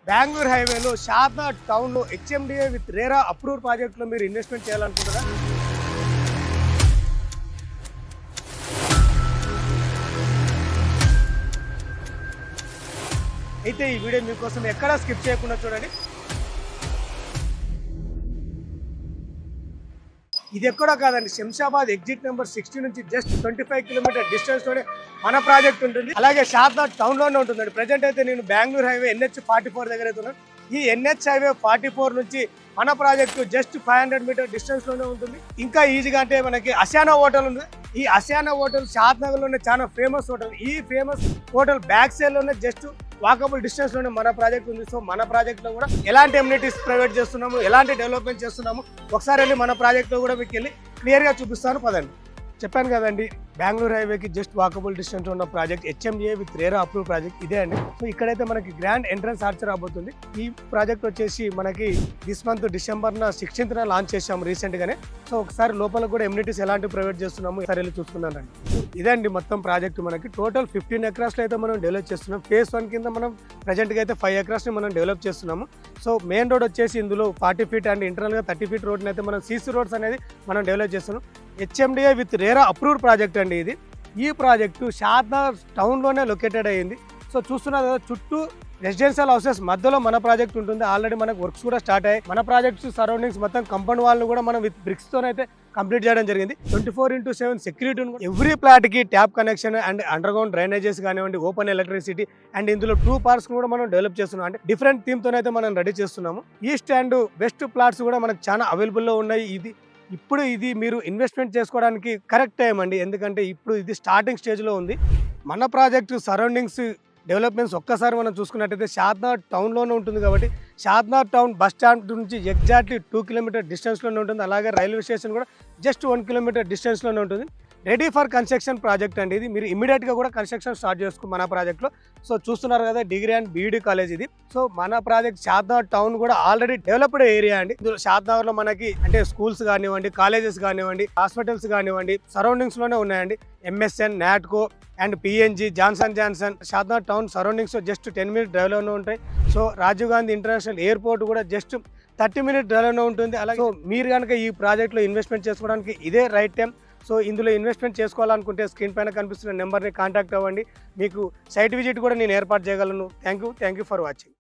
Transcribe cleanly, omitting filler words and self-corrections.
బెంగళూరు హైవేలో షాద్నగర్ టౌన్లో HMDA with RERA approve ప్రాజెక్ట్లో మీరు ఇన్వెస్ట్మెంట్ చేయాలనుకుంటారా? అయితే ఈ వీడియో మీకోసం ఎక్కడా స్కిప్ చేయకుండా చూడండి. ఇది ఎక్కడా కాదండి, శంషాబాద్ ఎగ్జిట్ నెంబర్ 60 నుంచి జస్ట్ 25 కిలోమీటర్ డిస్టెన్స్ లోనే మన ప్రాజెక్ట్ ఉంటుంది. అలాగే షాద్నగర్ టౌన్ లోనే ఉంటుందండి. ప్రజెంట్ అయితే నేను బెంగళూరు హైవే NH44 దగ్గర అయితే ఉన్నాను. ఈ NH హైవే 44 నుంచి మన ప్రాజెక్టు జస్ట్ 500 మీటర్ డిస్టెన్స్ లోనే ఉంటుంది. ఇంకా ఈజీగా అంటే మనకి అసియానా హోటల్ ఉంది. ఈ అసియానా హోటల్ షాద్నగర్ లోనే చాలా ఫేమస్ హోటల్. ఈ ఫేమస్ హోటల్ బ్యాక్ సైడ్ లోనే జస్ట్ వాకబుల్ డిస్టెన్స్ లోనే మన ప్రాజెక్ట్ ఉంది. సో మన ప్రాజెక్ట్ లో కూడా ఎలాంటి ఎమ్యూనిటీస్ ప్రొవైడ్ చేస్తున్నాము, ఎలాంటి డెవలప్మెంట్ చేస్తున్నాము, ఒకసారి వెళ్ళి మన ప్రాజెక్ట్ లో కూడా మీకు వెళ్ళి క్లియర్ గా చూపిస్తాను. పదండి. చెప్పాను కదండి, బెంగళూరు హైవేకి జస్ట్ వాకబుల్ డిస్టెన్స్ ఉన్న project HMDA with RERA approve project ఇదే అండి. సో ఇక్కడైతే మనకి గ్రాండ్ ఎంట్రన్స్ ఆర్చ్ రాబోతుంది. ఈ ప్రాజెక్ట్ వచ్చేసి మనకి this month December 16th launch చేసాము రీసెంట్ గానే. సో ఒకసారి లోపల కూడా ఎమ్యూనిటీస్ ఎలాంటి ప్రొవైడ్ చేస్తున్నాము ఒకసారి వెళ్ళి చూసుకున్నానండి. ఇదండి మొత్తం ప్రాజెక్ట్. మనకి టోటల్ 15 ఎకరాస్ లో అయితే మనం డెవలప్ చేస్తున్నాం. ఫేజ్ 1 కింద మనం ప్రజెంట్ గా అయితే 5 ఎకరాస్ ని మనం డెవలప్ చేస్తున్నాము. సో మెయిన్ రోడ్ వచ్చేసి ఇందులో 40 ఫీట్ అండ్ ఇంటర్నల్ గా 30 ఫీట్ రోడ్ అయితే మనం CC రోడ్స్ అనేది మనం డెవలప్ చేస్తున్నాం. HMDA with RERA approved project అండి ఇది. ఈ ప్రాజెక్టు షాద్నగర్ టౌన్లోనే లొకేటెడ్ అయ్యింది. సో చూస్తున్నారు కదా, చుట్టూ రెసిడెన్షియల్ హౌసెస్ మధ్యలో మన ప్రాజెక్ట్ ఉంటుంది. ఆల్రెడీ మనకు వర్క్స్ కూడా స్టార్ట్ అయ్యాయి. మన ప్రాజెక్ట్స్ సరౌండింగ్స్ మొత్తం కంపౌండ్ వాళ్ళు కూడా మనం విత్ బ్రిక్స్ తోనైతే కంప్లీట్ చేయడం జరిగింది. 24/7 సెక్యూరిటీ. ఎవ్రీ ప్లాట్ కి tap connection and under ground drainages కానివ్వండి, ఓపెన్ ఎలక్ట్రిసిటీ అండ్ ఇందులో 2 పార్క్స్ కూడా మనం డెవలప్ చేస్తున్నాం. అంటే డిఫరెంట్ థీమ్ తోనైతే మనం రెడీ చేస్తున్నాము. ఈస్ట్ అండ్ వెస్ట్ ప్లాట్స్ కూడా మనకు చాలా అవైలబుల్ లో ఉన్నాయి. ఇది మీరు ఇన్వెస్ట్మెంట్ చేసుకోవడానికి కరెక్ట్ టైం అండి. ఎందుకంటే ఇప్పుడు ఇది స్టార్టింగ్ స్టేజ్లో ఉంది. మన ప్రాజెక్టు సరౌండింగ్స్ డెవలప్మెంట్స్ ఒక్కసారి మనం చూసుకున్నట్టయితే షాద్నగర్ టౌన్లోనే ఉంటుంది. కాబట్టి షాద్నగర్ టౌన్ బస్ స్టాండ్ నుంచి ఎగ్జాక్ట్లీ 2 కిలోమీటర్ డిస్టెన్స్లోనే ఉంటుంది. అలాగే రైల్వే స్టేషన్ కూడా జస్ట్ 1 కిలోమీటర్ డిస్టెన్స్లోనే ఉంటుంది. రెడీ ఫర్ కన్స్ట్రక్షన్ ప్రాజెక్ట్ అండి ఇది. మీరు ఇమీడియట్గా కూడా కన్స్ట్రక్షన్ స్టార్ట్ చేసుకో మన ప్రాజెక్ట్లో. సో చూస్తున్నారు కదా, డిగ్రీ అండ్ బీఈడి కాలేజ్ ఇది. సో మన ప్రాజెక్ట్ షాద్నగర్ టౌన్ కూడా ఆల్రెడీ డెవలప్డ్ ఏరియా అండి. షాద్నగర్లో మనకి అంటే స్కూల్స్ కానివ్వండి, కాలేజెస్ కానివ్వండి, హాస్పిటల్స్ కానివ్వండి సరౌండింగ్స్లోనే ఉన్నాయండి. MSN, NATCO and PNG, Johnson Shadnagar town surroundings just 10 minute డ్రైవ్లోనే ఉంటాయి. So Rajiv Gandhi international airport కూడా జస్ట్ 30 మినిట్ డ్రైవ్లోనే ఉంటుంది. అలాగే సో మీరు కనుక ఈ ప్రాజెక్ట్లో ఇన్వెస్ట్మెంట్ చేసుకోవడానికి ఇదే రైట్ టైం. సో ఇందులో ఇన్వెస్ట్మెంట్ చేసుకోవాలనుకుంటే స్క్రీన్ పైన కనిపిస్తున్న నెంబర్ని కాంటాక్ట్ అవ్వండి. మీకు సైట్ విజిట్ కూడా నేను ఏర్పాటు చేయగలను. Thank you for watching.